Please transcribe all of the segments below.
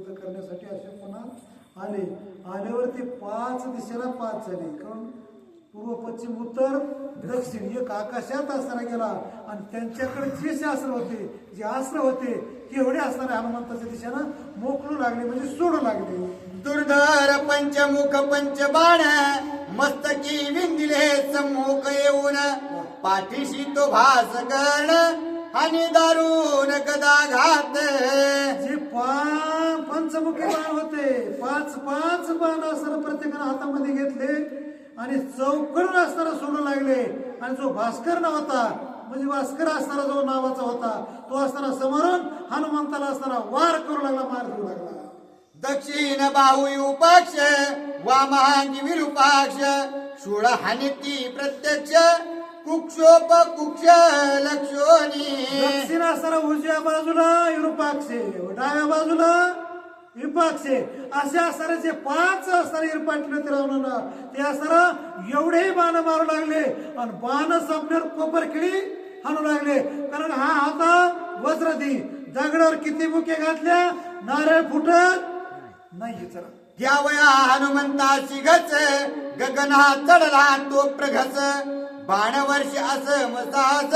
करण्यासाठी असे पुन्हा आले. आल्यावर ते 5 दिशेला 5 झाले. कारण पूर्व पश्चिम उत्तर दक्षिण एक आकाशात असताना गेला आणि त्यांच्याकडे जे शास्त्र होते जे अस्त्र होते तेवढे असणारे हनुमंताच्या दिशेनं मोकळू लागले म्हणजे सोडू लागले. दुर्धर पंचमुख पंचबाण मस्तकी विंदिले सम्मुख येऊन पाठीशी तो भास कर्ण आणि दारुण गदा घात. जे पंचमुखी बाण होते 5 बाण असताना प्रत्येकानं हातामध्ये घेतले आणि चौकडून असताना सोडू लागले. आणि जो भास्कर होता म्हणजे भास्कर असणारा जो नावाचा होता तो असताना समोरून हनुमंताला असताना वार करू लागला, मार देऊ लागला. दक्षिण बाहू उपाक्ष वामांगी विरूपाक्ष शूळ हानिती प्रत्यक्ष कुक्षोप कुक्ष लक्षोनी. दक्षिण असताना उजव्या बाजूला विरूपाक्षे, डाव्या बाजूला विपाक्षे असे असणारे जे 5 असणारे इरपाटले रावणाला ते असणारा एवढे बाण मारू लागले आणि बाण संपल्यावर कोपरखिळी हाणू लागले. कारण हा होता वज्रधी. दगडावर किती बुके घातल्या नारळ फुटत नाही. चला द्यावया हनुमंताची गच गगना चढला तो प्रघस बाणवर्ष असं मसाज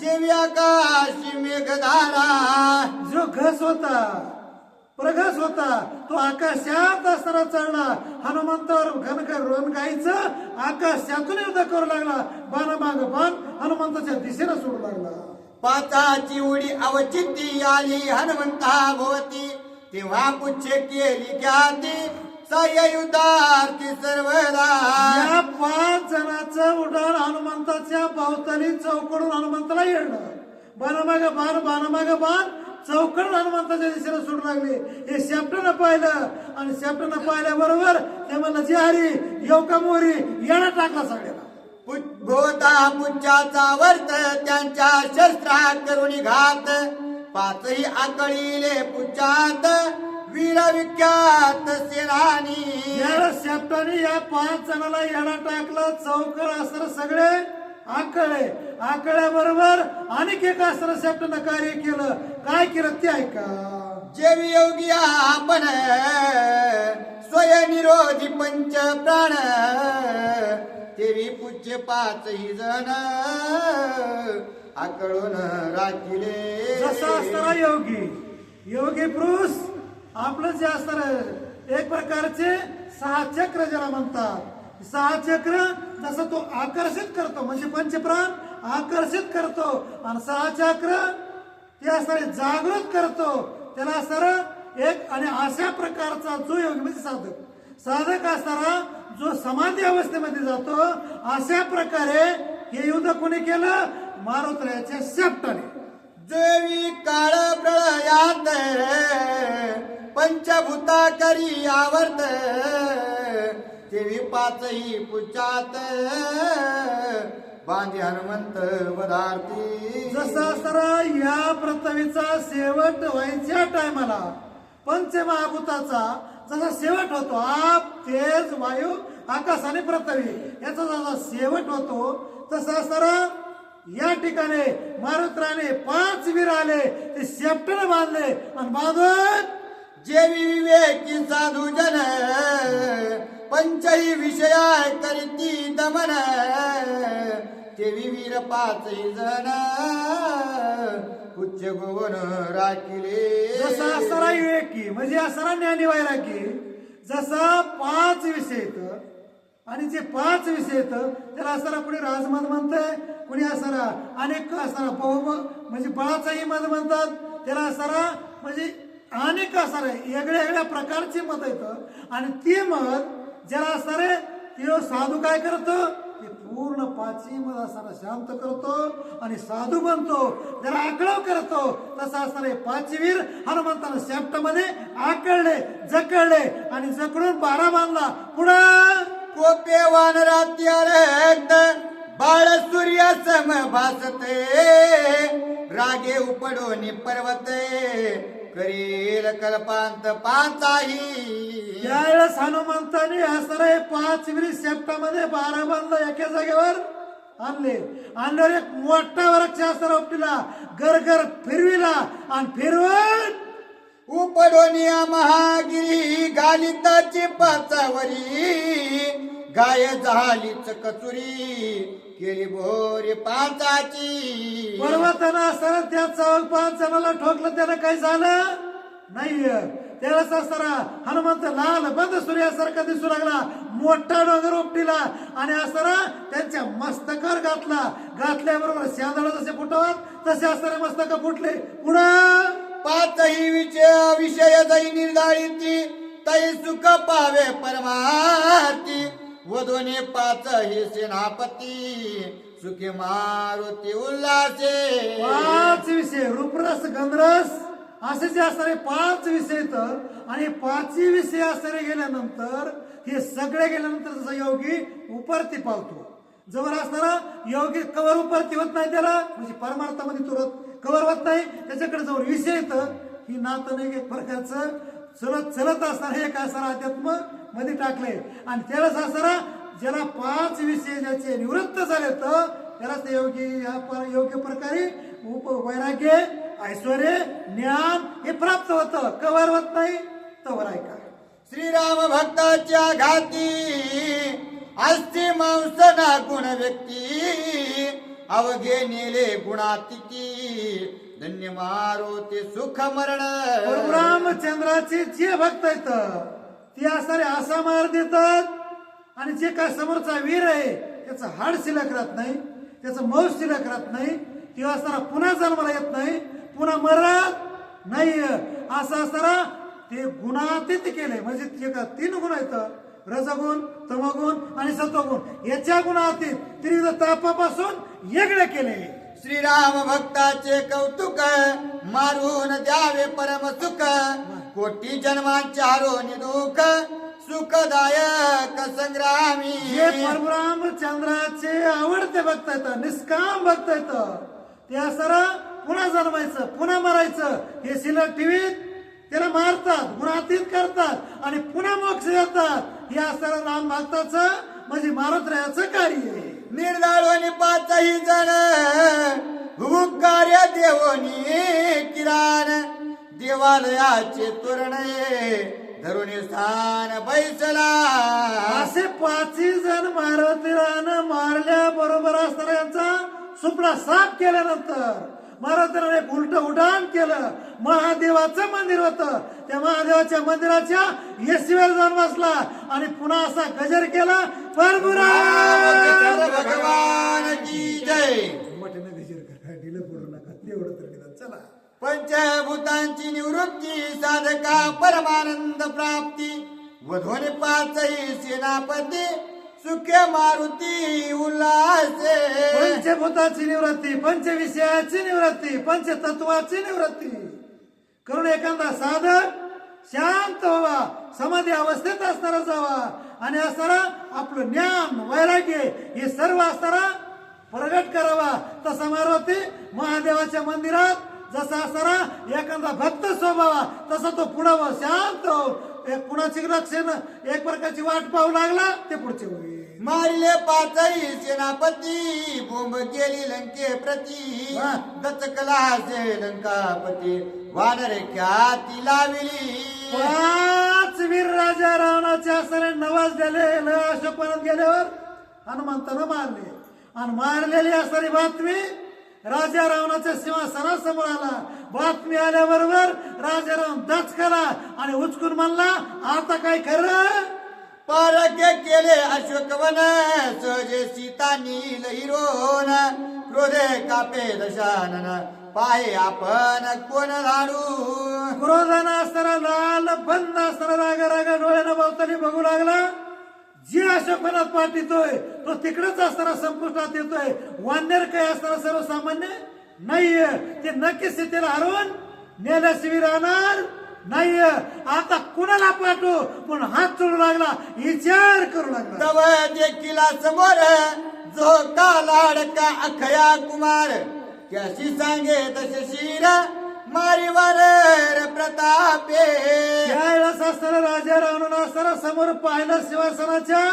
जेवी आकाशी मेघधारा. जो घस होता प्रघस होता तो आकाशात असताना चढला. हनुमंतावर रणगाईचं आकाशातून युद्ध करू लागला. बाणामाग बाण हनुमंताच्या दिशेनं सोडू लागला. पाताची उडी अवचिती आली हनुमंता भोवती तेव्हा पुच्छ केली ख्याती सययुधार्थी सर्वदा. या 5 जणांचं उड्डाण हनुमंताच्या पावताली चौकडून हनुमंताला येणं. बाणामाग बाण चौकडून हनुमंताच्या दिशेला सोडू लागले. हे शेपटानं पाहिलं आणि शेपटानं पाहिल्याबरोबर ते म्हणलं जे हरी येवका मोरी येणं टाकला सगळ्याला. भोवता पुच्छाचा वर्त त्यांच्या शस्त्रा करुणी घात 5ही आकळीले पुच्छात वीर विख्यात सेनानी. या शेपटाने या 5 जणाला येणं टाकलं. चौकड असताना सगळे आकड्याबरोबर अनेक एक असताना शेपटानं कार्य केलं. काय केलं ते ऐका. जेवी योगी आपण स्वयंनिरोधी पंच प्राण तेवी पूज्य 5ही जण आकळून राखिले. जसा असणारा योगी पुरुष आपलं जे असणार एक प्रकारचे 6 चक्र ज्याला म्हणतात. 6 चक्र जसं तो आकर्षित करतो म्हणजे पंचप्राण आकर्षित करतो आणि 6 चक्र ते असणारे जागृत करतो. त्याला असणार एक आणि अशा प्रकारचा जो योगी म्हणजे साधक असणारा जो समाधी अवस्थेमध्ये जातो अशा प्रकारे हे युद्ध कोणी केलं मारुत्राच्या शेपटाने. देवी काळ प्रळयात पंचभूता करी आवर्त देवी 5ही पुच्छात बांधी हनुमंत वदार्थी. जसं असताना या पृथ्वीचा शेवट व्हायच्या टायमाला पंचमहाभूताचा जसा शेवट होतो आप तेज वायू आकाश आणि पृथ्वी याचा जसा शेवट होतो तसा असताना या ठिकाणी मारुत्राने 5 वीर आले. ते शेपटाने बांधले आणि बांधून जेवी विवेकी साधू जन पंचही विषया करीती दमन तेवी वीर 5ही जण उच्च गोवन राखिले. जसा असणारा विवेकी म्हणजे असणारा ज्ञानी वैरागी जसा 5 विषय येतं आणि जे 5 विषय येतं त्याला असणारा कुणी राजमत म्हणतंय कुणी असणारा अनेक असणारा म्हणजे बळाचाही मत म्हणतात. त्याला असणारा म्हणजे अनेक असणारे वेगळ्या प्रकारचे मत येतं आणि ते मत ज्याला असणारे ते साधू काय करतो ते पूर्ण 5ही मत असणारा शांत करतो आणि साधू बनतो. ज्याला आकळव करतो तसा असणारे 5 वीर हनुमंतानं शेपटामध्ये आकळले जकळले आणि जकडून 12 बांधला. पुढं कोपे वानरात्यारक्त बाळ सूर्य सम भासते रागे उपडोनी पर्वते करील कल्पांत 5ही. त्यावेळेस हनुमंताने असणारे 5 वीर शेपटामध्ये 12 बांधला एका जागेवर आणल्यावर एक मोठा वृक्ष असणारा उपटीला गरगर फिरविला आणि फिरवून उपडोनिया महागिरी गालिताची पाचावरी गाय झालीच कचुरी केली भोरी पाचाची. पर्वताना असताना त्या चौक 5 जणाला ठोकलं, त्याला काही झालं नाही. त्यावेळेस असताना हनुमंत लाल बंद सूर्यासारखा दिसू लागला, मोठा डोंगर उपटीला आणि असताना त्यांच्या मस्तकावर घातल्याबरोबर शेंदळ जसे फुटवत तसे असताना मस्तक फुटले. पुढं पाचही विषय जाई निर्धारिती तै सुख पावे परमार्थी वधोने पाच हे सेनापती सुखी मारुती उल्हासे. 5 विषय रूपरस गंधरस असे जे असणारे 5 विषय तर, आणि 5ही विषय असणारे गेल्यानंतर हे सगळे गेल्यानंतर जसा योगी उपरती पावतो. जवळ असणारा योगी कवर उपरती होत नाही, त्याला म्हणजे परमार्थामध्ये तुरत कवर होत नाही. त्याच्याकडे जवळ विषय येतं ही नातं नाही एक प्रकारचं चलत असणार हे काय असणार अध्यात्म मध्ये टाकले. आणि त्यालाच असणारा ज्याला 5 विषय ज्याचे निवृत्त झाले तर त्याला ते योगी योग्य प्रकारे वैराग्य ऐश्वर ज्ञान हे प्राप्त होतं. कवर होत नाही तवर ऐका. श्रीराम भक्ताच्या घाती असते मांसना गुण व्यक्ती अवघे नेले गुणातिथी धन्य मारुती सुख मरण. रामचंद्राचे जे भक्त आहेत ते असणारे असा मार देतात आणि जे काय समोरचा वीर आहे त्याचं हाड शिल्लक राहत नाही, त्याचं मौस शिल्लक राहत नाही, ते असताना पुन्हा जन्माला येत नाही, पुन्हा मरत नाही. असं असताना ते गुणातीत केले. म्हणजे जे का 3 गुण आहेत, रजगुण तमगुण आणि सत्वगुण, याच्या गुणातीत त्रिविध तापापासून वेगळे केले. श्रीराम भक्ताचे कौतुक मारून द्यावे परम सुख कोटी जन्मांच्या हरोनी दुःख सुखदायक संग्रामी. हे परमरामचंद्राचे आवडते भक्त आहेत, निष्काम भक्त आहेत, ते असताना पुन्हा जन्मायचं पुन्हा मरायचं हे शिल्लक ठेवीत त्याला मारतात, गुणातीत करतात आणि पुन्हा मोक्ष देतात. हे असताना राम भक्ताचं म्हणजे मारत राहायचं कार्य आहे. निर्दाळोनी 5ही जण हुकार देवोनी किराण देवालयाचे तोरणे धरून स्थान बैसला. असे 5ही जण मारुतीरानं मारल्या बरोबर असताना यांचा सुपडा साफ केल्यानंतर मारुतीराने एक उलट उड्डाण केलं. महादेवाचं मंदिर होतं, त्या महादेवाच्या मंदिराच्या येशीवर जाऊन बसला आणि पुन्हा असा गजर केला, परशुराम भगवान की जय. मोठ्याने गजर करा, ढिलं पडू नका, तेवढं तर निदान चला. पंचभूतांची निवृत्ती साधका परमानंद प्राप्ती वधोने 5ही सेनापती सुखे मारुती उल्हासे. पंचभूताची निवृत्ती, पंचविषयाची निवृत्ती, पंचतत्वाची निवृत्ती करून एखादा साधक शांत व्हावा, समाधी अवस्थेत असणारा जावा आणि असणारा आपलं ज्ञान वैराग्य हे सर्व असणारा प्रगट करावा. तसा मारुती महादेवाच्या मंदिरात जसा असणारा एखादा भक्त स्वभावा तसा तो पुढं शांत एक कुणाची लक्षण एक प्रकारची वाट पाहू लागला ते पुढचे होईल. मारिले 5ही सेनापती बोंब गेली लंके प्रती दचकला से लंकापती वानरे ख्याती लाविली. 5 वीर राजा रावणाचे असणारे नवाज झाले अशोकवनात गेल्यावर हनुमंतानं मारले आणि मारलेली असणारी बातमी राजा रावणाच्या सिंहासनासमोर आला. बातमी आल्याबरोबर राजा रावण दचकला आणि उचकून म्हणला, आता काय खरं. पारख्य केले अशोकवन सहजे सीता नील हिरोन क्रोधे कापे दशानन पाहे आपण कोण लाडू. क्रोधानं असताना लाल बंद असताना रागा डोळ्यानं भोवताली बघू लागला. जे अशोकवनात पाठवतोय तो तिकडेच असताना संपुष्टात येतोय. वानर काय असताना सर्वसामान्य नाहीये, ते नक्कीच त्याला हरवून नेल्याशिवाय राहणार नाही. आता कुणाला पाठवू पण हात चोळू लागला, विचार करू लागला. तव देखील समोर जो का लाडका अखया कुमार त्याशी सांगे तसे शिर मारी वानर प्रतापे. त्यावेळेस असताना राजा रावणानं असताना समोर पाहिलं सिंहासनाच्या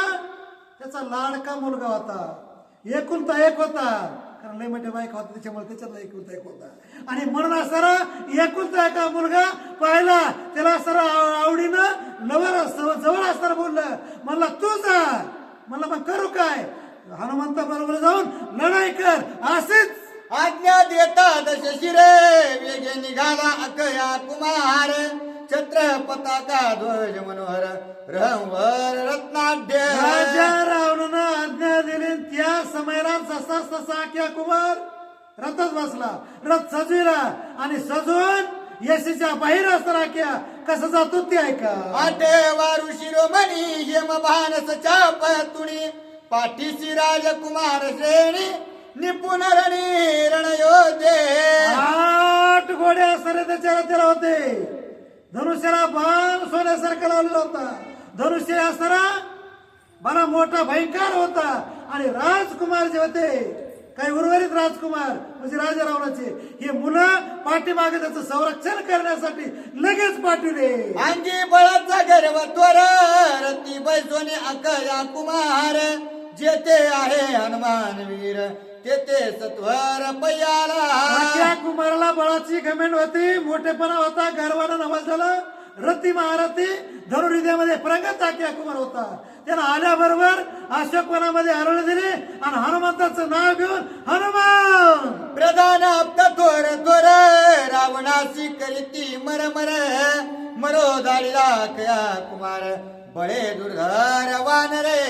त्याचा लाडका मुलगा होता, एकुलता एक होता. कारण लय मोठ्या बायका होता त्याच्यामुळे त्याच्यातला एकुलता एक होता. आणि म्हणून असणारा एकुलता एका मुलगा पाहिला, त्याला असणारा आवडीनं लवर जवळ असताना बोललं, म्हणला तू जा. म्हणला मग करू काय? हनुमंता बरोबर जाऊन लढाई कर. असेच आज्ञा देता दशशिरे वेगे निघाला अकया कुमार. छत्र पताका ध्वज मनोहर रंवर रत्नाढ्य. राजा रावणानं आज्ञा दिली. त्या समयाला जसा तसा अख्या कुमार रथच बसला, रथ सजविला आणि सजवून यशीच्या बाहेर असताना क्या कसं जातो ते ऐका. आठे वारु शिरोमणी हेमभानस चाप तुणी. पाठीशी राजकुमार श्रेणी निपुण रणी रणयोधे. 8 घोडे असणारे त्याच्या रथाला होते. धनुष्याला बाण सोन्यासारखा लावलेला होता. धनुष्य असणारा बरा मोठा भयंकर होता. आणि राजकुमार जे होते काही उर्वरित राजकुमार म्हणजे राजा रावणाचे हे मुलं पाठीमागे त्याचं संरक्षण करण्यासाठी लगेच पाठवले. अंगी बळाचा गर्व त्वर रती बैसोनी अकया कुमार. जेथे आहे हनुमान वीर तेथे सत्वर पयाला. त्या कुमाराला बळाची घमेंड होती, मोठेपणा होता, गर्वानं नवाज झाला. रती महारथी धनुर्विद्यामध्ये प्रगत आख्या कुमार होता. त्यानं आल्याबरोबर अशोकवनामध्ये आरोळी दिली आणि हनुमंताचं नाव घेऊन हनुमान प्रधान आप्त थोर थोर रावणाशी करीती मरमर. मरो दाडीला कया कुमार बळे दुर्धर वानरे.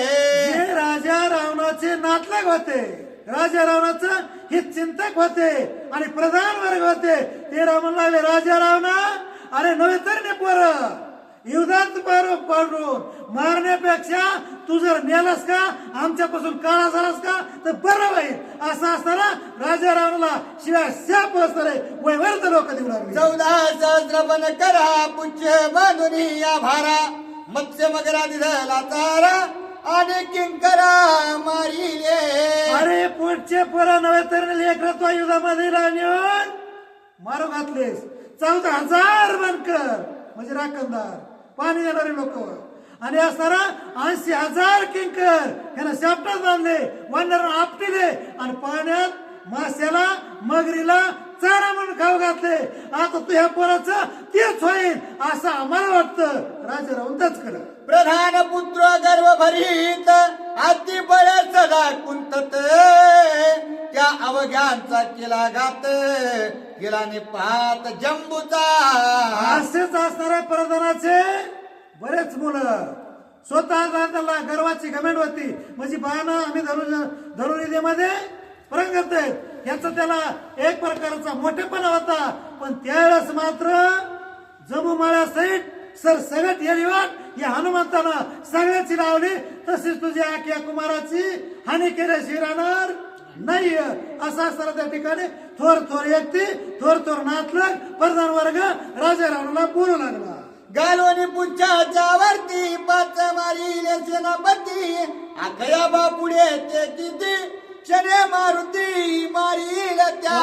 हे राजा रावणाचे नातलग होते. राजा रावणाचं हे चिंतक होते आणि प्रधान वर्ग होते. ते रावण लागले, राजा रावणा अरे नव्हे तर ने पोर युद्धात पाडून मारण्यापेक्षा तू जर नेलास का आमच्यापासून काळा झालास का तर बरं होईल. असं असताना राजा रावणाला शिवाय शाप असणारे वैवर्त लोक देऊ लागले. 14 सहस्र बन करा पुच्छ बांधून या भारा. मत्स्य मगरा दिधला तारा आणि किंकरा मारिले. अरे पुढचे पोरा नव्हे तर लेकरत्व युद्धामध्ये नेऊन मारू घातलेस. 14,000 बनकर म्हणजे राखणदार पाणी देणारे लोक आणि असणारा 80,000 किंकर ह्याला शापटात बांधले, वानर आपटिले आणि पाण्यात माश्याला मगरीला चारा म्हणून खाऊ घातले. आता तू ह्या पोराचं तेच होईल असं आम्हाला वाटतं. राजा रावणच केलं. प्रधान पुत्र गर्व भरीत अति बळ सदा कुंतत. त्या अवघ्यांचा केला घात केला निपात जंबूचा. असेच असणाऱ्या प्रधानाचे बरेच मुलं स्वतः त्याला गर्वाची घमेंड होती. म्हणजे बाणा आम्ही धनुर्विद्येमध्ये प्रगत आहेत ह्याचा त्याला एक प्रकारचा मोठेपणा होता. पण त्यावेळेस मात्र जम्मू माळ्यासहित सरसगट येणीवाट या हनुमंतानं सगळ्याची लावली. तसेच तुझ्या आख्या कुमाराची हानी केल्याशी राहणार नाही. असं असताना त्या ठिकाणी थोर थोर व्यक्ती थोर थोर नातलग प्रधान वर्ग राजा रावणाला बोलू लागला. गालोनी पुंछाच्या वरती 5 मारिले सेनापती. अखया बापुडे ते किती शने मारुती मारील त्या.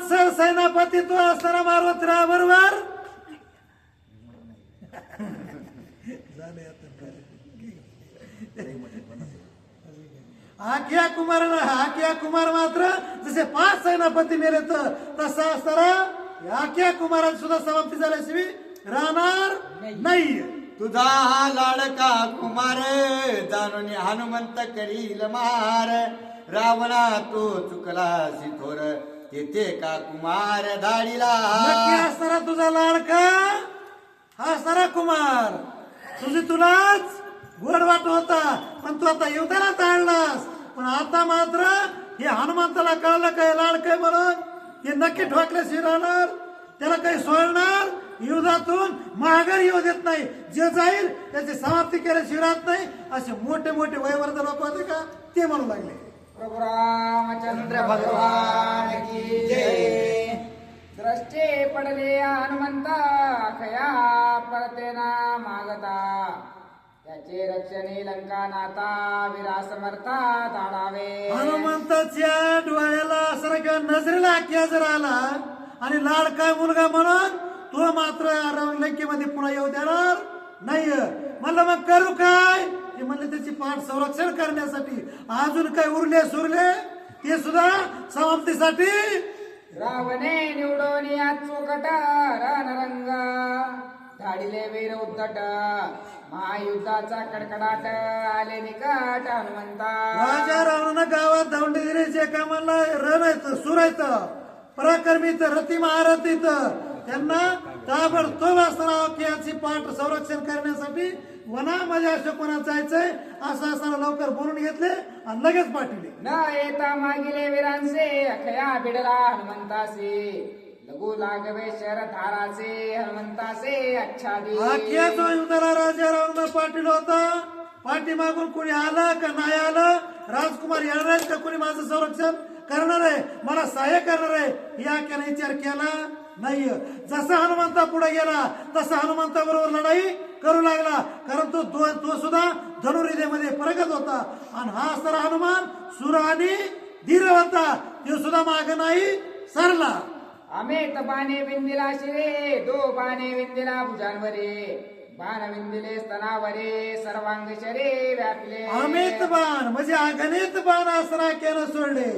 सर सेनापती तो असताना मारुतीरा बरोबर आख्या कुमार मात्र जसे 5 सेनापती मेले तर तसा असताना आख्या कुमारांची सुद्धा समाप्ती झाल्याशिवाय राहणार नाही. तुझा हा लाडका कुमार जाणून हनुमंत करील मार. रावणा तो चुकला सिथोर तेथे का कुमार धाडीला. नक्की असणारा तुझा लाडका हा असणारा कुमार तुझी तुलाच गोड वाट होता. पण तू आता युद्धाला ताणलास. पण आता मात्र हे हनुमंताला कळलं काय लाडकं म्हणून हे नक्की ठोकल्याशी राहणार. त्याला काही सोडणार युद्धातून माघार येऊ देत नाही. जे जाईल त्याची समाप्ती केल्याशिवाय राहत नाही. असे मोठे मोठे वयवर्ध लोक होते का ते म्हणू लागले. प्रभु रामचंद्र भगवान की जय. द्रष्टे पडले हनुमंता खया परतेना मागता. त्याचे रक्षणे लंका नाता वीरा समर्था धाडावे. हनुमंताच्या डोळ्याला असं किंवा नजरेला आख्या जर आला आणि लाडका मुलगा म्हणून तो मात्र लंकेमध्ये पुन्हा येऊ देणार नाही. म्हणलं मग करू काय? ते म्हणले त्याची पाठ संरक्षण करण्यासाठी अजून काय उरले सुरले ते सुद्धा समाप्तीसाठी रावणे निवडून या चोकट रणरंग धाडिले वीर उद्धट महायुद्धाचा कडकडाट आले निकट हनुमंता राजा रावणानं गावात धावंडी दिली जे कामाला रण आहेत सूर आहेत पराक्रमीत रती महारथीत त्यांना ताबडतोब असताना याची पाठ संरक्षण करण्यासाठी वनामध्ये असं कोणा जायचंय असं असताना लवकर बोलून घेतले आणि लगेच पाठवले. न येता मागिले वीरांचे अखया बिडला हनुमंतासे लघु लागवे शर धाराचे हनुमंतासे अच्छादी आख्या जो युद्धाला राजा रावण पाठवलं होता पाठीमागून कोणी आलं का नाही आलं राजकुमार येणार आहेत का कोणी माझं संरक्षण करणार आहे मला सहाय्य करणार आहे या आख्याने विचार केला नाही. जसा हनुमंता पुढे गेला तसा हनुमंता बरोबर लढाई करू लागला कारण तो सुद्धा धनुर्विद्येमध्ये प्रगत होता आणि हा असणारा हनुमान सुर आणि धीर होता तो सुद्धा माग नाही सरला. अमित बाणे विंदिला शिरे दो बाणे विंदिला भुजांवरे बाण विंदिले स्तनावरे सर्वांग शरे व्यापले अमित बाण म्हणजे अगणित बाण असरा केलं सोडले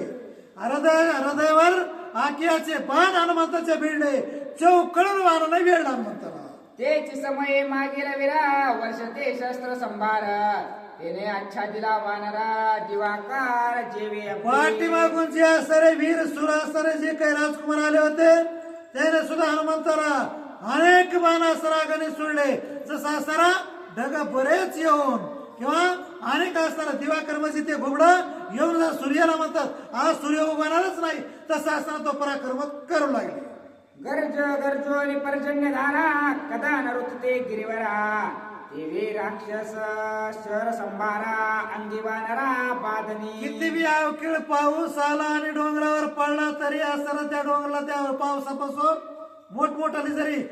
हृदयावर आकियाचे बाण हनुमंताचे भिडले चौकळून वाराला वेळ हनुमंताला तेच समय मागील विरा वर्ष ते शस्त्र संभार तेने अच्छा दिला वानरा दिवाकार जेवे पाठीमागून जे असणारे वीर सुर असणारे जे काही राजकुमार आले होते त्याने सुद्धा हनुमंताला अनेक बाण असरा गणित सोडले जसा असणारा ढग बरेच येऊन किंवा अनेक असणारा दिवाकर म्हणजे ते घुबड येऊन जर सूर्याला म्हणतात आज सूर्य उगवणारच नाही तसा असताना तो पराक्रम करू लागले. गर्ज गर्जो आणि पर्जन्य धारा कदा नरुतते गिरिवरा देवी राक्षस शर संभारा अंगी वानरा बादनी किती बी अवकीळ पाऊस आला आणि डोंगरावर पडला तरी असताना त्या डोंगराला त्या पावसापासून मोठमोठाली जरी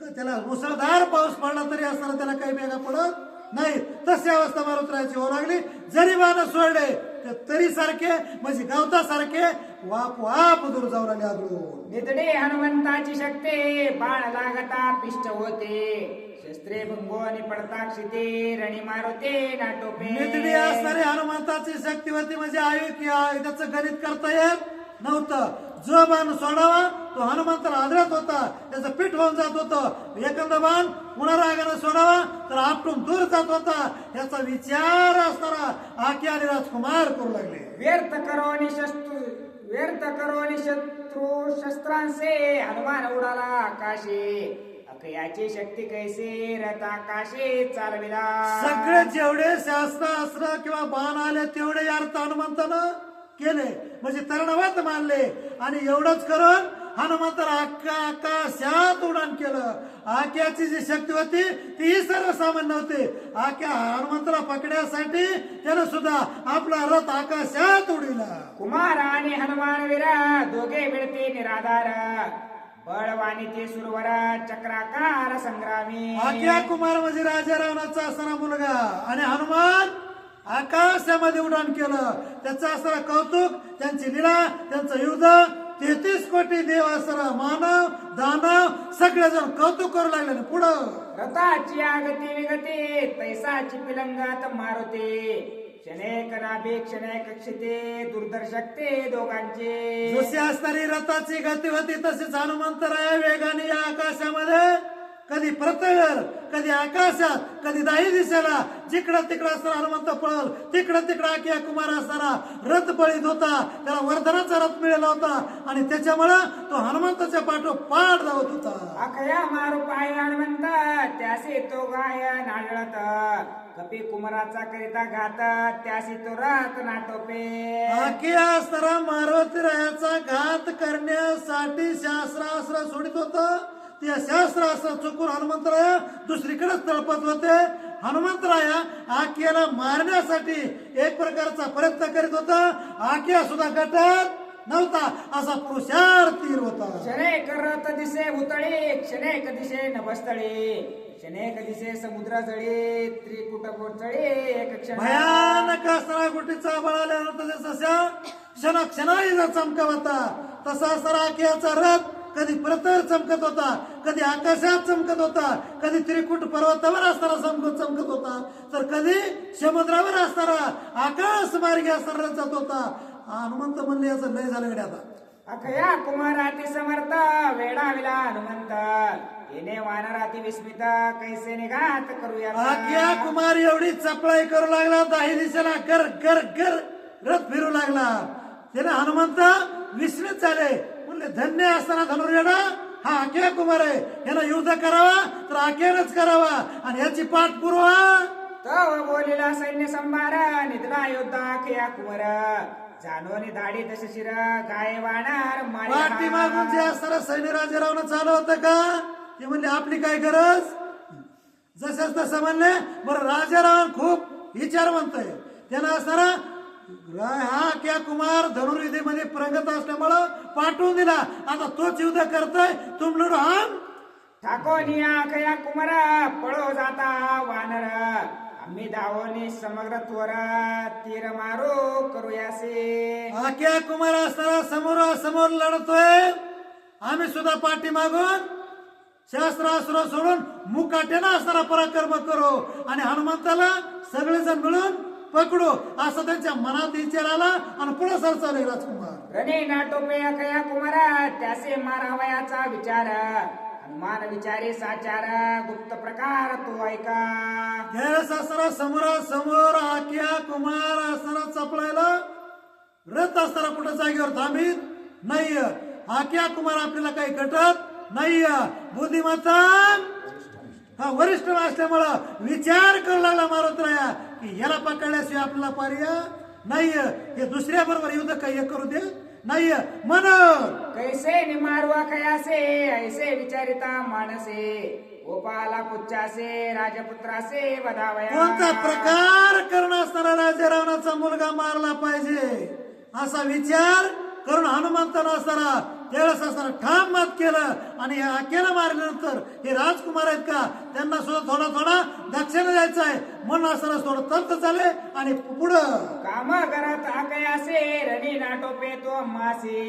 त्याला मुसळधार पाऊस पडला तरी असताना त्याला काही बेगा पडत नाही तशी अवस्था मारुतरायाची होऊ लागली. जरी बाण सोडले तरी सारखे म्हणजे गावता सारखे वाप वाप दूर जाऊ लागले आदळून. नितडे हनुमंताची शक्ती बाण लागता पिष्ट होते शस्त्रे भंगोनी पडता क्षिते रणी मारुते नाटोपे नितडी असणारी हनुमंताची शक्ती होती म्हणजे त्याचं गणित करता येत नव्हतं. जो बाण सोडावा तो हनुमंताला आदळत होता त्याचं पीठ होऊन जात होतं एखादा बाण पुन्हा रागानं सोडावा तर आपटून दूर जात होता याचा विचार असणारा आकी आणि राजकुमार करू लागले. व्यर्थ करो आणि शत्रू शस्त्रांचे हनुमान उडाला आकाशे अकयाची शक्ती कैसे रथ आकाशे चालविला सगळे जेवढे शास्त्र अस्त्र किंवा बाण आले तेवढे अर्थ हनुमंतानं केले म्हणजे तरणवत मानले आणि एवढंच करून हनुमंताला आकाशात उडान केलं. आक्याची जी शक्ती होती ती सर्वसामान्य होती. आक्या हनुमंताला पकडण्यासाठी त्यानं सुद्धा आपला रथ आकाशात उडविला. कुमार आणि हनुमान वीरा दोघे मिळते निराधार बळवाणी ते सुरवर चक्राकार संग्रामी आक्या कुमार म्हणजे राजा रावणाचा असणारा मुलगा आणि हनुमान आकाशामध्ये उड्डाण केलं. त्याचं असणारा कौतुक त्यांची लीला त्यांचं युद्ध 33 कोटी देव असणारा मानव दानव सगळेजण कौतुक करू लागले. पुढं रथाची आगती विगती तैसाची पिलंगात मारुते क्षणेक नाभे क्षणेक क्षिते दुर्दर्शक ते दोघांचे जशी असणारी रथाची गती होती तशीच हनुमंतराया वेगाने या आकाशामध्ये कधी पृथ्वीवर कधी आकाशात कधी दाही दिशेला जिकडं तिकडं असणारा हनुमंत पळल तिकडं आकिया कुमार असणारा रथ पळीत होता. त्याला वर्धनाचा रथ मिळाला होता आणि त्याच्यामुळं तो हनुमंताच्या पाठोपाठ धावत होता. अखया मारू पाय हनुमंत त्यासे तो गाय नाळत कपी कुमाराचा करिता घात त्यासी तो रथ नाटोपे आकिया असणारा मारुती रायाचा घात करण्यासाठी शास्त्रास्त्र सोडित होतं. त्या शास्त्र असं चुकून हनुमंतराया दुसरीकडेच तळपत होते. हनुमंतराया आकियाला मारण्यासाठी एक प्रकारचा प्रयत्न करीत होता. आकिया सुद्धा गटात नव्हता असा पुरुषार तीर होता. क्षणेक रथ दिसे भूतळे क्षणेक दिसे नभस्थळे क्षणेक दिसे समुद्र जळे त्रिकुट पोचळे एक क्षण भयानक असणारा गुटीचा बळ आल्यानंतर जसा क्षणाक्षणाला चमका होता तसा असणारा आकियाचा रथ कधी पृथ्वीवर चमकत होता कधी आकाशात चमकत होता कधी त्रिकुट पर्वतावर असणारा चमकत होता तर कधी समुद्रावर असणारा आकाश मार्गे असणारा जात होता. हनुमंत म्हणले याचं लय झालं गड्या आता. अखया कुमाराती समर्थ वेडाविला हनुमंत येणे वानराती विस्मित कैसे निघात करूया आख्या कुमार एवढी चपळाई करू लागला, दाही दिशेला गर गर गर रथ फिरू लागला. त्याने हनुमंत विस्मित झाले, म्हणले धन्य असताना धनुर्वेडा हा आख्या कुमार आहे, याला युद्ध करावा तर आख्यानच करावा आणि याची पाठ पुरवा. तव बोलिला सैन्य संभार निधला योद्धा अखया कुमार जानोनी धाडी तसे शिर गाय वाणार पाठी मागून जे असताना सैन्य राजेरावनं चालू होतं का, ते म्हणले आपली काय गरज, जसंच तसं म्हणले. बरं राजाराव खूप विचारवंत आहे, त्यानं असताना हा क्या कुमार धनुर्विधीमध्ये प्रगत असल्यामुळं पाठवून दिला. आता तोच युद्ध करतोय, तुमलूर हम ठाकोनिया अखया कुमार पळो जाता वानर आम्ही धावोनी समग्र त्वर तीर मारो करूयासे. आख्या कुमार असताना समोर लढतोय, आम्ही सुद्धा पाठी मागून शस्त्रास्त्र सोडून मुकाट्यानं असताना पराक्रम करू आणि हनुमंताला सगळेजण मिळून पकडू, असं त्यांच्या मनात विचार आला आणि पुढे सरसावले राजकुमार. रणे नाटोपे अखया कुमार त्यासे मारावयाचा विचार हनुमान विचारे साचार गुप्त प्रकार तो ऐका. ज्यावेळेस असताना समोर आख्या कुमार असताना चपळायला रथ असताना कुठं जागेवर थांबित नाही. आख्या कुमार आपल्याला काही घटत नाही. बुद्धिमत्ता हा वरिष्ठ असल्यामुळं विचार करू लागला मारुतराया की याला पकडल्याशिवाय आपल्याला पर्याय नाही, हे दुसऱ्या बरोबर युद्ध काही करू दे नाही म्हणून कैसे निमारू अखयासे ऐसे विचारिता मानसे गोपाला पुच्छासे राजपुत्रासे वधावया. कोणता प्रकार करणं असताना राजेरावणाचा मुलगा मारला पाहिजे असा विचार करून हनुमंतानं असताना त्यावेळेस असताना ठाम मत केलं आणि आख्याला मारल्यानंतर हे राजकुमार आहेत का त्यांना सुद्धा थोडा दक्षिण द्यायचं आहे म्हणून असताना थोडं तप्त झाले आणि पुढं काम करत अकयासे रणी नाटोपे तो मासे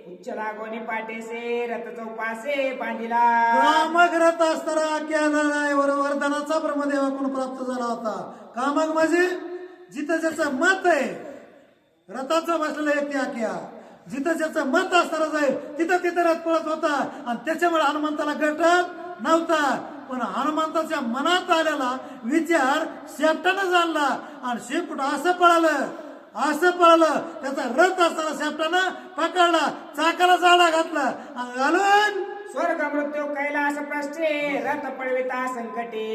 उच्च लागोनी पाटेसे रथ चौपासे बांधिला. कामक रथ असताना आख्याला वरदानाचा ब्रह्मदेवाकडून प्राप्त झाला होता. कामक म्हणजे जिथं ज्याचं मत आहे, रथाचं बसलेलं व्यक्ती आख्या जिथं ज्याचं मत असताना जाईल तिथं रथ पळत होता आणि त्याच्यामुळे हनुमंताला गटत नव्हता. पण हनुमंताच्या मनात आलेला विचार शेपटानं जाणला आणि शेपट असं पळालं त्याचा रथ असताना शेपटानं पकडला, चाकाला जाळा घातला आणि घालून स्वर्ग मृत्यू कैलास प्रश्ने रथ पळविता संकटे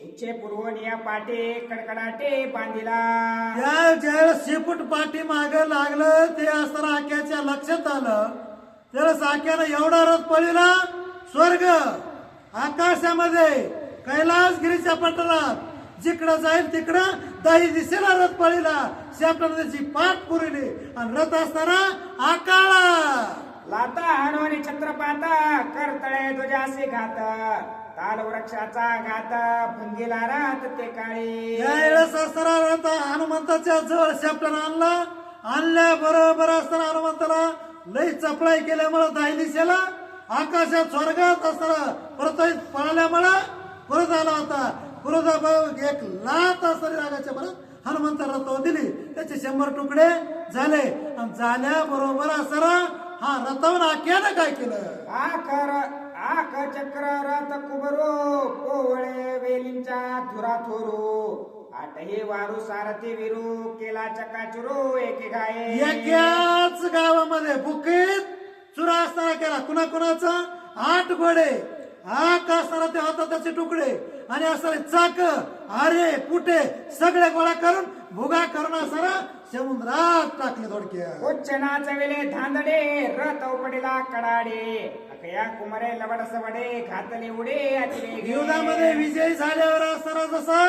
उच्चे पूर्वनिया पाटे कडकडाटे बांधिला. ज्यावेळेस शेपूट पाठी माग लागलं ते असताना आख्याच्या लक्षात आलं, त्यावेळेस आख्यानं एवढा रथ पळविला स्वर्ग आकाशामध्ये कैलासगिरीच्या पठारात जिकडं जाईल तिकडं दाही दिशेला रथ पळविला, शेपटानं त्याची पाठ पुरली आणि रथ असताना आकाळा. लाता हनुमानी छत्रपाता करतळे तुझ्यासे घात ताल वृक्षाचा घात भंगीला रात ते काळी. यावेळेस असताना रथ हनुमंताच्या जवळ शेपटानं आणल्या बरोबर असताना हनुमंताला लई चपळाई केल्यामुळं दाही दिशेला आकाशात स्वर्गात असताना परत पळाल्यामुळं परत आला होता. परत एक लात असताना रागाच्या परत हनुमंत रथावर दिली, त्याचे 100 तुकडे झाले आणि झाल्या बरोबर असताना हा रथावर आख्यानं काय केलं, आख चक्र रथ कुबरो पोवळे वेलींच्या धुरा थोरू आठही वारू सारथी विरू केला चकाचुरू एके गाये. एकाच गावामध्ये बुकीत चुरा असताना केला कुणाचा 8 घोडे, 8 असताना ते हाताचे तुकडे आणि असताना चाक आरे पुटे सगळे गोळा करून भुगा करून असताना समुद्रात टाकले थोडक्यात. उच्च नाचविले धांदडे रथ उपडीला कडाडे अकया कुमारे लवड सवडे घातले उडे अतिवेगे. युद्धामध्ये विजयी झाल्यावर असताना जसा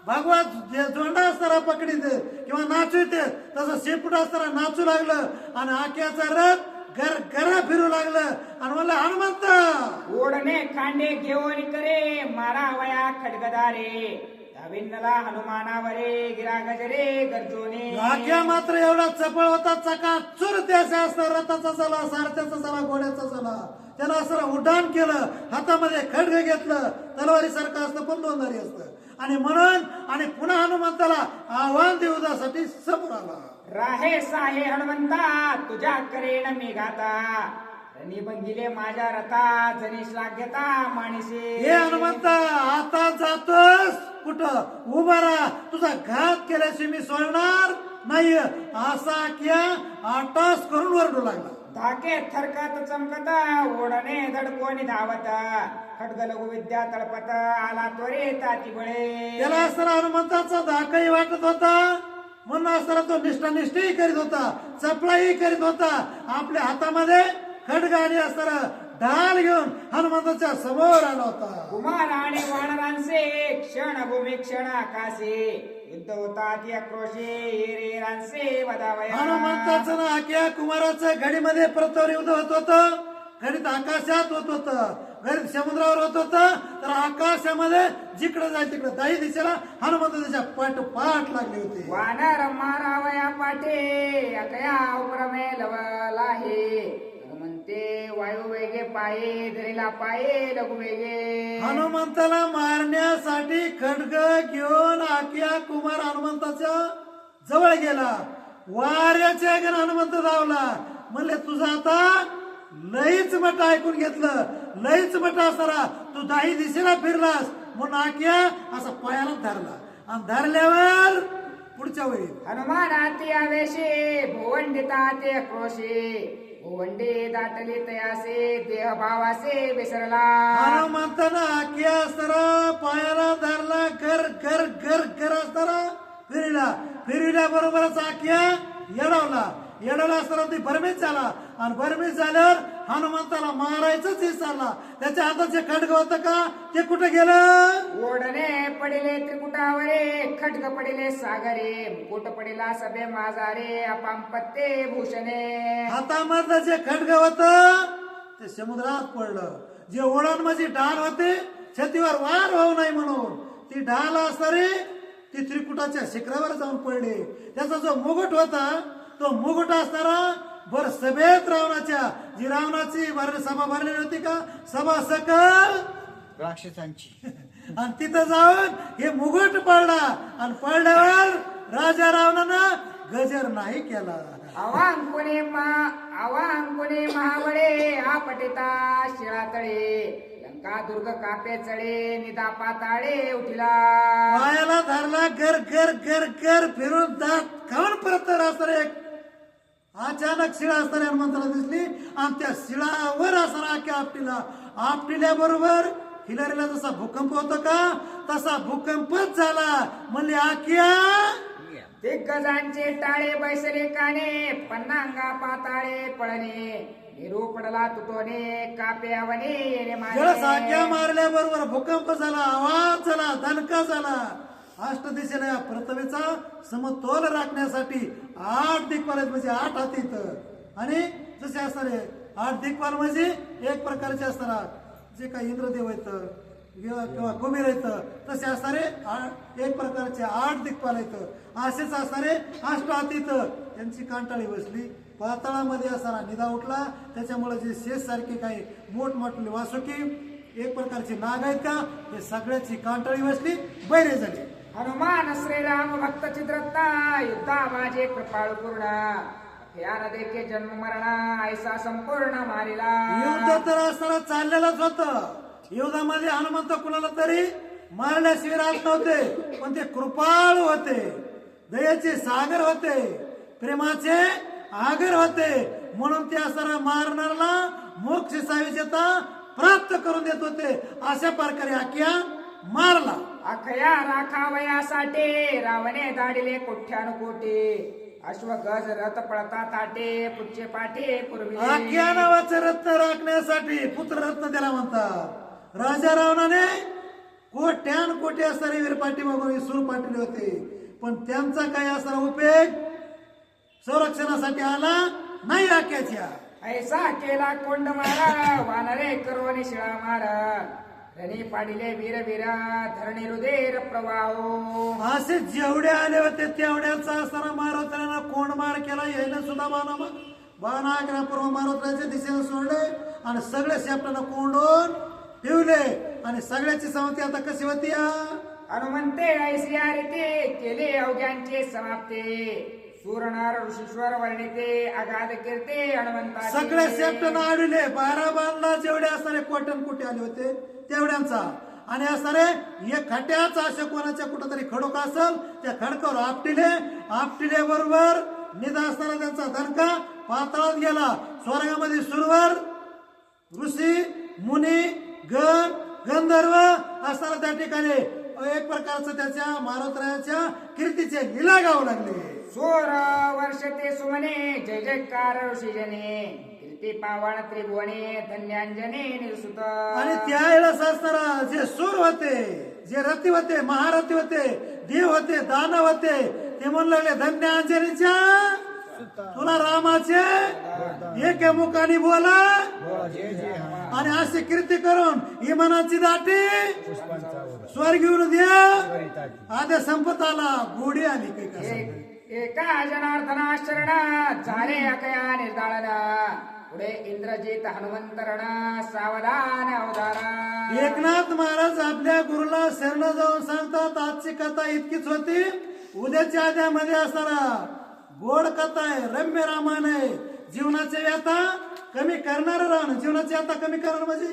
भगवा झोंडा असताना पकडीत किंवा नाचू येते तसं शेपूट असताना नाचू लागलं आणि आख्याचा रथ घर फिरू लागलं आणि म्हणलं हनुमंत ओढणे खांडे घेऊन करे मारावया खडगदारे धाविन्नला हनुमानावरे गिरा गजरे गर्जोने आख्या मात्र एवढा चपळ होता, चकाचूर त्याचा असता, रथाचा झाला, सारथ्याचा झाला, घोड्याचा झाला. त्यानं असं उड्डाण केलं, हातामध्ये खड्ग घेतलं, तलवारी सारखं असतं पण दोनधारी असतं. आणि म्हणून आणि पुन्हा हनुमंताला आव्हान देऊसाठी समोर आला. राहे साहे हनुमंता तुझ्या करेन मी गाता रणी बंगिले माझ्या रथा जनीश लागता माणसे. हे हनुमंता, आता जातोस कुठं? उभा राहा, तुझा घात केल्याशिवाय मी सोडणार नाही, असा किया आटास करून वरडू लागला. धाके थरकत चमकत ओढणे धडकोनी धावत खड्ग लघु विद्या तळपत आला त्वरित अति बळे. त्याला असताना हनुमंताचा धाकही वाटत होता, म्हणून असताना तो निष्ठानिष्ठही करीत होता, चपळाही करीत होता. आपल्या हातामध्ये खड्ग आणि असताना ढाल घेऊन हनुमंताच्या समोर आला होता. कुमार आणि वानरांचे क्षण भूमी क्षण आकाशे युद्ध होता ती आक्रोशे रे वदावया. हनुमंताचं ना आख्या कुमाराचं घडीमध्ये परतवर युद्ध होत होतं, घडीत आकाशात होत होतं, घडीत समुद्रावर होत होतं. तर आकाशामध्ये जिकडे जाय तिकडे दाही दिशेला हनुमंत त्याच्या पाठ लागले होते. वानर मारावया पाठे अकया उपरमे लवला हे हनुमंते वायू वेगे पाये धरीला पाये लघु वेगे. हनुमंताला मारण्यासाठी खड्ग घेऊन आख्या कुमार हनुमंताच्या जवळ गेला. वाऱ्याच्या आगीन हनुमंत धावला. म्हणले तुझा आता लईच मठ ऐकून घेतलं, लईच मठ असताना तू दाही दिशेला फिरलास म्हणून आख्या असा पायाला धरला. आणि धरल्यावर पुढच्या वेळी हनुमानाती आवेशे भुवंडिता ते आक्रोशे भुवंडी दाटली तयासे देह भावासे विसरला. हनुमंतानं आख्या असताना पायाला धरला, घर घर घर घर असताना फिरल्या बरोबरच आख्या येडवला असताना ती भरमीत झाला. आणि भरमीत झाल्यावर हनुमंताला मारायचंच विसरला. त्याच्या हातात जे खड्ग होतं का ते कुठे गेलं? ओढणे पडिले त्रिकुटावरे खड्ग पडिले सागरे मुकुट पडिला सभे माझारे अपांपत्ते भूषणे. हातामधलं जे खड्ग होतं ते समुद्रात पडलं. जे ओढांमध्ये ढाल होते छातीवर वार होऊ नये म्हणून ती ढाल असणारी ती त्रिकुटाच्या शिखरावर जाऊन पडले. त्याचा जो मुकुट होता तो मुकुट असणारा बर सभेत जी रावणाची सभा भरलेली होती का, सभा सकल राक्षसांची. आणि तिथं जाऊन हे मुकुट पडला. आणि पडल्यावर राजा रावणानं गजर नाही केला. अवांकुने महावळे आपटिता शिळातळे लंका दुर्ग कापे चढे निदा पाताळे उठिला. पायाला धरला, घर घर घर घर फिरून दात खाऊन परत असणार एक अचानक शिळा असणारी हनुमंताला दिसली. आणि त्या शिळावर असणारा आख्या आपटिल्याबरोबर हिलारीला जसा भूकंप होतो का तसा भूकंपच झाला. म्हणले आख्या दिग्गजांचे टाळे बैसले काने पन्नांगा पाताळे पळणे निरू पडला तुटोने कापे आवने येणे जळस माने. आख्या मारल्याबरोबर भूकंप झाला, आवाज झाला, दणका झाला. अष्ट दिशेला या पृथ्वीचा समतोल राखण्यासाठी 8 दिक्पाल म्हणजे 8 हाती इथं. आणि जसे असणारे 8 दिक्पाल म्हणजे एक प्रकारचे असणार जे काही इंद्रदेव आहेत किंवा कुबेर आहेत तसे असणारे एक प्रकारचे 8 दिक्पाल आहेत. असेच असणारे 8 हाती इथं. त्यांची कांटाळी बसली. पाताळामध्ये असणारा निदा उठला. त्याच्यामुळे जे शेष सारखे काही मोठमोठे वासुकी एक प्रकारचे नाग आहेत का हे सगळ्याची कांटाळी बसली, बैरे झाले. हनुमान श्रीराम भक्त चित्रता युद्धा माझे कृपाळू पूर्ण यान देखे जन्म मरणा ऐसा संपूर्ण मारिला. युद्ध तर असताना चाललेलंच होतं. युद्धामध्ये हनुमंत कुणाला तरी मारण्याशिवाय राहत नव्हते, पण ते कृपाळू होते, दयेचे सागर होते, प्रेमाचे आगर होते. म्हणून ते असताना मारणारला मोक्ष साविजेता प्राप्त करून देत होते. अशा प्रकारे आख्या मारला. अखया राखावयासाठी रावणे दाडिले कोठ्यानुकोटी अश्व गज रथ पळता ताटे पुढचे पाठे पूर्वी. आख्या नावाचं रत्न राखण्यासाठी पुत्ररत्न त्याला म्हणतात. राजा रावणाने कोट्यान कोटी असणारे वीर पाठीमागून सूर पाठवले होते, पण त्यांचा काही असणारा उपयोग संरक्षणासाठी आला नाही. आख्याच्या ऐसा केला कोंड मारा वानरे करोनी शिळा मारा रणी पाडिले वीर वीरा धरणी रुदेर प्रवाहो. असे जेवढे आले होते तेवढ्याचा असताना मारुत्रांना कोण मार केला यायनं सुद्धा बाणाग्रा पूर्व मारुत्राच्या दिशेने सोडले आणि सगळे शेपटाला कोंडून ठेवले आणि सगळ्याची समाप्ती आता कशी होती हनुमंते ऐसिया रीते केले अवघ्यांचे समाप्ते. सूरनार ऋषीश्वर वर्णिते अगाध कीर्ते हनुमंता. सगळे शेपटाला आडले 12 बांधला जेवढे असणारे कोटन कुठे आले होते तेवढ्यांचा आणि असणारे एक खट्याचा अशा कोणाच्या कुठंतरी खडोका असेल त्या खडकावर आपटिले बरोबर निधा असणारा त्यांचा धनका पाताळात गेला. स्वर्गामध्ये सुरवर ऋषी मुनी गण गंधर्व असताना त्या ठिकाणी एक प्रकारचं त्याच्या मारुत्राच्या कीर्तीचे लीला गाऊ लागले. सोर वर्ष ते सुमने जय जयकार ऋषीजने कीर्ती पावण त्रिभुवने धन्यांजने निरसुत. आणि त्यावेळेस असणारा जे सूर होते जे रथी होते महारथी होते देव होते दानव होते ते म्हणू लागले धन्य अंजनीच्या तुला रामाचे एक मुखाने बोला आणि अशी कीर्ती करून इमानाची दाटी स्वर्ग घेऊन द्या. आद्या संपत आला गोडी आली काही कसं एका जनार्दना शरण झाले अकया निर्दाळना. पुढे इंद्रजित हनुमंतरणा सावधान अवधारा. एकनाथ महाराज आपल्या गुरुला शरण जाऊन सांगतात आजची कथा इतकीच होती. उद्याच्या आद्यामध्ये असणारा गोड कथा आहे रम्य रामायण आहे. जीवनाच्या व्यथा कमी करणार राहणं जीवनाची व्यथा कमी करणार म्हणजे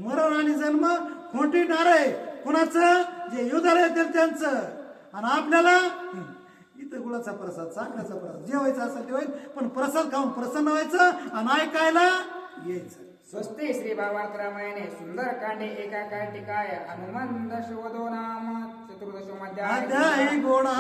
मरण आणि जन्म खोटीणार आहे कुणाचं जे युद्धाला येतील त्यांचं. आणि आपल्याला इथं गुळाचा प्रसाद साखरेचा प्रसाद जेवायचा असेल ते होईल पण प्रसाद खाऊन प्रसन्न व्हायचं आणि ऐकायला यायचं. स्वस्ति श्री भावार्थ रामायणे सुंदर कांडे एकाकार टीकाय हनुमान दशवदो नाम चतुर्दशो अध्याय गोडा